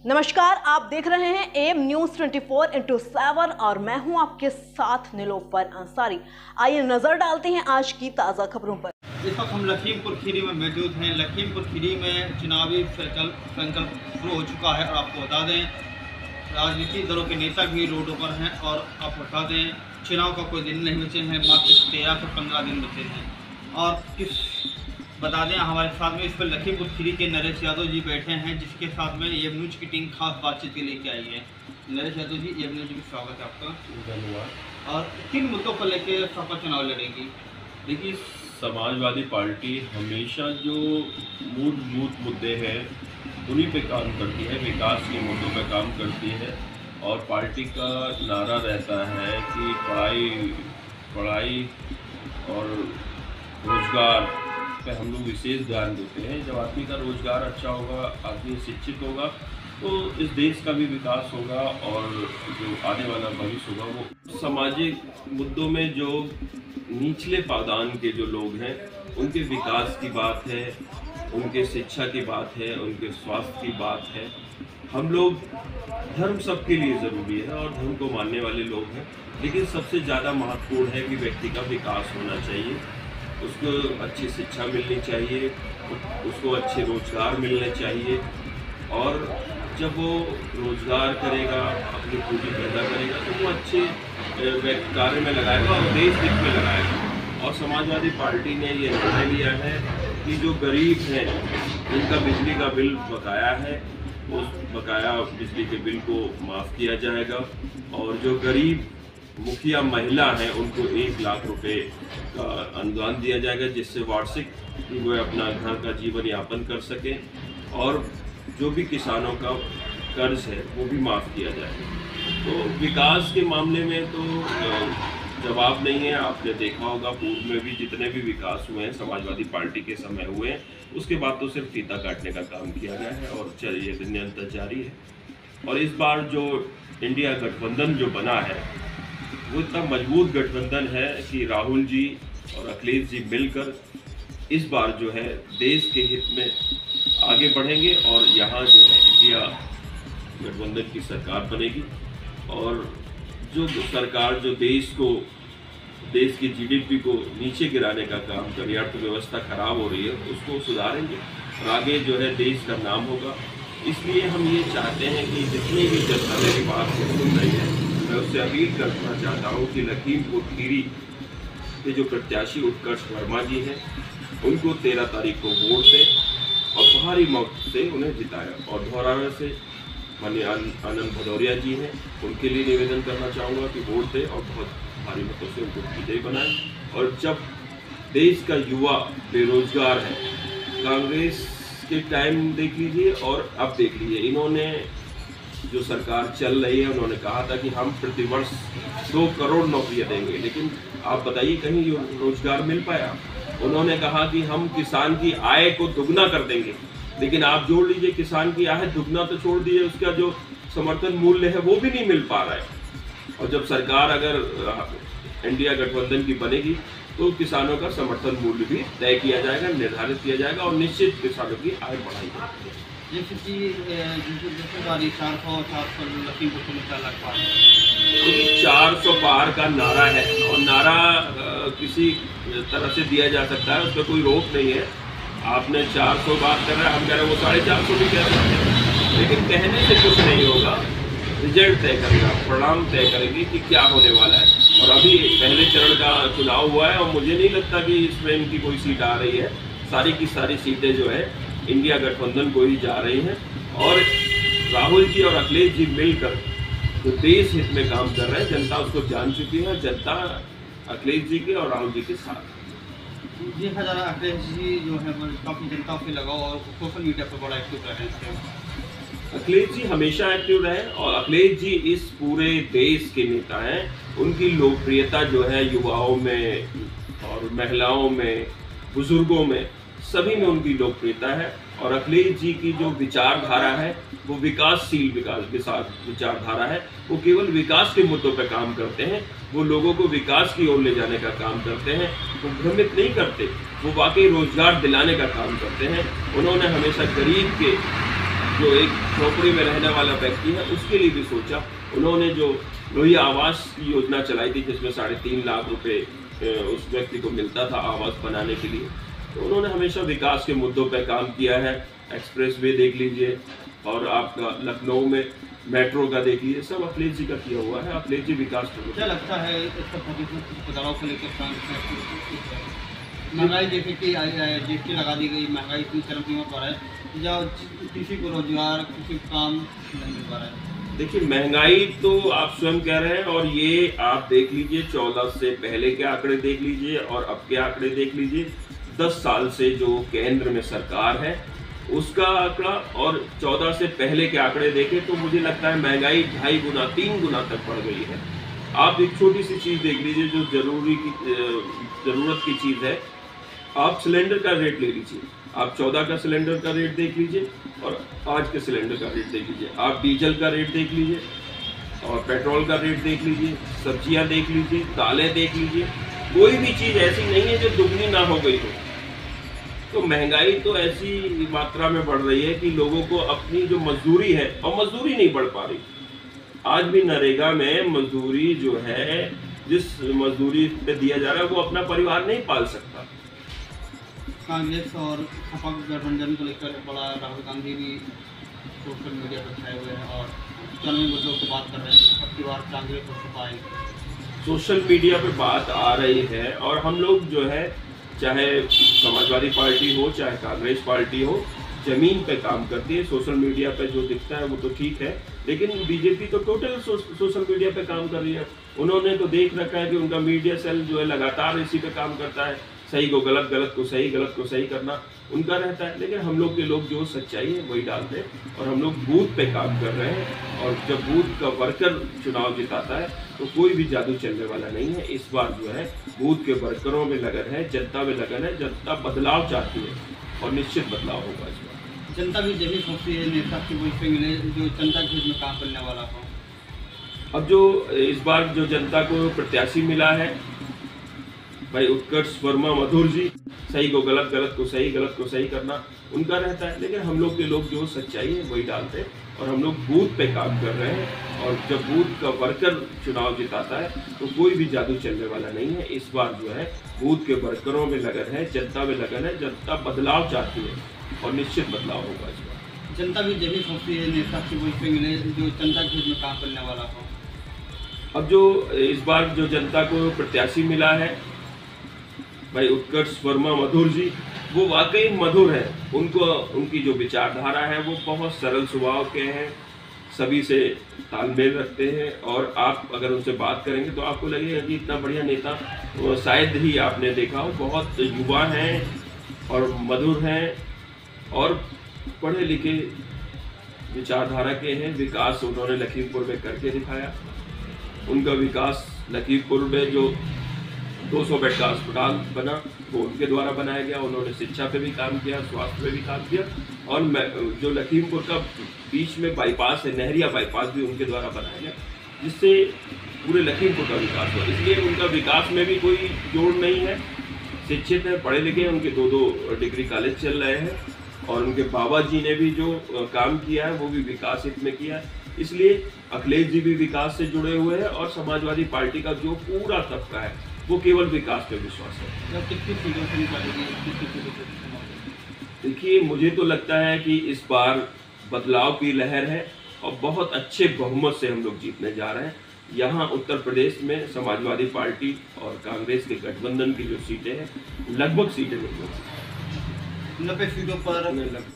नमस्कार, आप देख रहे हैं एम न्यूज 24/7 और मैं हूं आपके साथ निलोफर अंसारी। आइए नजर डालते हैं आज की ताज़ा खबरों पर। इस वक्त हम लखीमपुर खीरी में मौजूद हैं। लखीमपुर खीरी में चुनावी संकल्प शुरू हो चुका है और आपको बता दें राजनीतिक दलों के नेता भी रोडों पर हैं और आपको बता दें चुनाव का कोई दिन नहीं बचे हैं, मात्र 13 से 15 दिन बचे हैं। और बता दें हमारे साथ में इस पर लखीमपुर खीरी के नरेश यादव जी बैठे हैं, जिसके साथ में एम न्यूज की टीम खास बातचीत के लेके आई है। नरेश यादव जी, एम न्यूज की स्वागत है आपका। धन्यवाद। और किन मुद्दों पर लेकर सपा चुनाव लड़ेगी? देखिए, समाजवादी पार्टी हमेशा जो मूलभूत मुद्दे हैं उन्हीं पे काम करती है, विकास के मुद्दों पे काम करती है। और पार्टी का नारा रहता है कि पढ़ाई और रोजगार पे हम लोग विशेष ध्यान देते हैं। जब आदमी का रोजगार अच्छा होगा, आदमी शिक्षित होगा, तो इस देश का भी विकास होगा और जो आने वाला भविष्य होगा वो सामाजिक मुद्दों में जो निचले पायदान के जो लोग हैं उनके विकास की बात है, उनके शिक्षा की बात है, उनके स्वास्थ्य की बात है। हम लोग धर्म सबके लिए ज़रूरी है और धर्म को मानने वाले लोग हैं, लेकिन सबसे ज़्यादा महत्वपूर्ण है कि व्यक्ति का विकास होना चाहिए, उसको अच्छी शिक्षा मिलनी चाहिए, उसको अच्छे रोजगार मिलने चाहिए। और जब वो रोजगार करेगा, अपनी पूंजी पैदा करेगा, तो वो अच्छे कार्य में लगाएगा और देश हित में लगाएगा। और समाजवादी पार्टी ने ये निर्णय लिया है कि जो गरीब हैं जिनका बिजली का बिल बकाया है, उस बकाया बिजली के बिल को माफ़ किया जाएगा। और जो गरीब मुखिया महिला हैं उनको 1 लाख रुपए का अनुदान दिया जाएगा, जिससे वार्षिक वो अपना घर का जीवन यापन कर सकें। और जो भी किसानों का कर्ज है वो भी माफ़ किया जाएगा। तो विकास के मामले में तो जवाब नहीं है। आपने देखा होगा पूर्व में भी जितने भी विकास हुए हैं समाजवादी पार्टी के समय हुए हैं, उसके बाद तो सिर्फ फीता काटने का काम किया गया है और ये निरंतर जारी है। और इस बार जो इंडिया गठबंधन जो बना है वो इतना मजबूत गठबंधन है कि राहुल जी और अखिलेश जी मिलकर इस बार जो है देश के हित में आगे बढ़ेंगे और यहाँ जो है इंडिया गठबंधन की सरकार बनेगी। और जो सरकार जो देश की जीडीपी को नीचे गिराने का काम कर रही है, अर्थव्यवस्था खराब हो रही है, उसको सुधारेंगे और आगे जो है देश का नाम होगा। इसलिए हम ये चाहते हैं कि जितनी भी जनता मेरी बात को सुन रही है, मैं उससे अपील करना चाहता हूँ कि लखीमपुर खीरी के जो प्रत्याशी उत्कर्ष वर्मा जी हैं उनको 13 तारीख को वोट दें और भारी मत से उन्हें जिताया। और धौराना से माननीय आनंद भदौरिया जी हैं, उनके लिए निवेदन करना चाहूँगा कि वोट दें और बहुत भारी मतों से उनको विजयी बनाएं। और जब देश का युवा बेरोजगार है, कांग्रेस के टाइम देख लीजिए और अब देख लीजिए, इन्होंने जो सरकार चल रही है उन्होंने कहा था कि हम प्रतिवर्ष 2 करोड़ नौकरियां देंगे, लेकिन आप बताइए कहीं रोजगार मिल पाया? उन्होंने कहा कि हम किसान की आय को दुगना कर देंगे, लेकिन आप जोड़ लीजिए किसान की आय दुगना तो छोड़ दीजिए, उसका जो समर्थन मूल्य है वो भी नहीं मिल पा रहा है। और जब सरकार अगर इंडिया गठबंधन की बनेगी तो किसानों का समर्थन मूल्य भी तय किया जाएगा, निर्धारित किया जाएगा और निश्चित किसानों की आय बढ़ाई जाएगी। जैसे कि 400 लखीमपुर में 4 लाख पार, 400 पार का नारा है और नारा किसी तरह से दिया जा सकता है, उस पर कोई रोक नहीं है। आपने 400 बात कर रहे हैं, हम कह रहे हैं वो 450 भी कह सकते हैं, लेकिन कहने से कुछ नहीं होगा। रिजल्ट तय करेगा, परिणाम तय करेंगे कि क्या होने वाला है। और अभी पहले चरण का चुनाव हुआ है और मुझे नहीं लगता कि इसमें इनकी कोई सीट आ रही है। सारी की सारी सीटें जो है इंडिया गठबंधन को ही जा रही हैं। और राहुल जी और अखिलेश जी मिलकर जो देश हित में काम कर रहे हैं, जनता उसको जान चुकी है। जनता अखिलेश जी के और राहुल जी के साथ देखा जा रहा है। अखिलेश जी जो है काफ़ी जनता से लगाओ और सोशल मीडिया पर बड़ा एक्टिव रहे हैं। अखिलेश जी हमेशा एक्टिव रहे और अखिलेश जी इस पूरे देश के नेता हैं। उनकी लोकप्रियता जो है युवाओं में और महिलाओं में, बुजुर्गों में, सभी में उनकी लोकप्रियता है। और अखिलेश जी की जो विचारधारा है वो विकासशील विचारधारा है। वो केवल विकास के मुद्दों पर काम करते हैं, वो लोगों को विकास की ओर ले जाने का काम करते हैं। वो भ्रमित नहीं करते, वो वाकई रोजगार दिलाने का काम करते हैं। उन्होंने हमेशा गरीब के जो एक झोपड़ी में रहने वाला व्यक्ति है उसके लिए भी सोचा। उन्होंने जो लोहिया आवास की योजना चलाई थी जिसमें 3.5 लाख रुपए उस व्यक्ति को मिलता था आवास बनाने के लिए, तो उन्होंने हमेशा विकास के मुद्दों पर काम किया है। एक्सप्रेसवे देख लीजिए और आपका लखनऊ में मेट्रो का देख लीजिए, सब अखिलेश जी का किया हुआ है। अखिलेश जी विकास को क्या लगता है बदलाव को लेकर महंगाई जैसे कि जीएसटी लगा दी गई, महंगाई इतनी चरम सीमा पर है, जब किसी को रोजगार किसी काम नहीं मिल पा रहा है। देखिए महंगाई तो आप स्वयं कह रहे हैं, और ये आप देख लीजिए 14 से पहले के आंकड़े देख लीजिए और अब के आंकड़े देख लीजिए। 10 साल से जो केंद्र में सरकार है उसका आंकड़ा और 14 से पहले के आंकड़े देखें तो मुझे लगता है महंगाई 2.5 गुना 3 गुना तक बढ़ गई है। आप एक छोटी सी चीज़ देख लीजिए जो ज़रूरत की चीज़ है। आप सिलेंडर का रेट ले लीजिए, आप 14 का सिलेंडर का रेट देख लीजिए और आज के सिलेंडर का रेट देख लीजिए। आप डीजल का रेट देख लीजिए और पेट्रोल का रेट देख लीजिए, सब्जियां देख लीजिए, दालें देख लीजिए, कोई भी चीज़ ऐसी नहीं है जो दुगनी ना हो गई हो। तो महंगाई तो ऐसी मात्रा में बढ़ रही है कि लोगों को अपनी जो मजदूरी है, और मजदूरी नहीं बढ़ पा रही। आज भी नरेगा में मजदूरी जो है, जिस मजदूरी पे दिया जा रहा है वो अपना परिवार नहीं पाल सकता। कांग्रेस और सपा गठबंधन को लेकर बड़ा राहुल गांधी भी सोशल मीडिया पर छाए हुए हैं और चुनावी मुद्दों की बात कर रहे हैं। अब की बार कांग्रेस और सपा सोशल मीडिया पे बात आ रही है और हम लोग जो है, चाहे समाजवादी पार्टी हो चाहे कांग्रेस पार्टी हो, जमीन पे काम करती है। सोशल मीडिया पे जो दिखता है वो तो ठीक है, लेकिन बीजेपी तो टोटल सोशल मीडिया पे काम कर रही है। उन्होंने तो देख रखा है कि उनका मीडिया सेल जो है लगातार इसी पे काम करता है। सही को गलत, गलत को सही, गलत को सही करना उनका रहता है। लेकिन हम लोग के लोग जो सच्चाई है वही डालते हैं और हम लोग बूथ पे काम कर रहे हैं। और जब बूथ का वर्कर चुनाव जिताता है तो कोई भी जादू चलने वाला नहीं है। इस बार जो है बूथ के वर्करों में लगन है, जनता में लगन है। जनता बदलाव चाहती है और निश्चित बदलाव होगा इस बार। जनता भी यही सोचती है नेता की वोट पे मिले जो जनता के हित में काम करने वाला हो। अब जो इस बार जो जनता को प्रत्याशी मिला है भाई उत्कर्ष वर्मा मधुर जी, सही को गलत, गलत को सही, गलत को सही करना उनका रहता है। लेकिन हम लोग के लोग जो सच्चाई है वही डालते हैं और हम लोग बूथ पे काम कर रहे हैं। और जब बूथ का वर्कर चुनाव जिताता है तो कोई भी जादू चलने वाला नहीं है। इस बार जो है बूथ के वर्करों में लगन है, जनता में लगन है। जनता बदलाव चाहती है और निश्चित बदलाव होगा इस बार। जनता भी यही सोचती है नेता की वोट पे मिले जो जनता के हित में काम करने वाला हो। अब जो इस बार जो जनता को प्रत्याशी मिला है भाई उत्कर्ष वर्मा मधुर जी, वो वाकई मधुर है। उनकी जो विचारधारा है वो बहुत सरल स्वभाव के हैं, सभी से तालमेल रखते हैं। और आप अगर उनसे बात करेंगे तो आपको लगेगा कि इतना बढ़िया नेता शायद ही आपने देखा हो। बहुत युवा हैं और मधुर हैं और पढ़े लिखे विचारधारा के हैं। विकास उन्होंने लखीमपुर में करके दिखाया। उनका विकास लखीमपुर में जो 200 बेड का अस्पताल बना वो उनके द्वारा बनाया गया। उन्होंने शिक्षा पे भी काम किया, स्वास्थ्य पे भी काम किया। और जो लखीमपुर का बीच में बाईपास है, नहरिया बाईपास, भी उनके द्वारा बनाया गया, जिससे पूरे लखीमपुर का विकास हुआ। इसलिए उनका विकास में भी कोई जोड़ नहीं है। शिक्षित है, पढ़े लिखे हैं, उनके 2 डिग्री कॉलेज चल रहे हैं। और उनके बाबा जी ने भी जो काम किया है वो भी विकास हित में किया है। इसलिए अखिलेश जी भी विकास से जुड़े हुए हैं और समाजवादी पार्टी का जो पूरा तबका है वो केवल विकास पे विश्वास है। देखिए मुझे तो लगता है कि इस बार बदलाव की लहर है और बहुत अच्छे बहुमत से हम लोग जीतने जा रहे हैं। यहाँ उत्तर प्रदेश में समाजवादी पार्टी और कांग्रेस के गठबंधन की जो सीटें हैं लगभग सीटें मिल 90 सीटों पर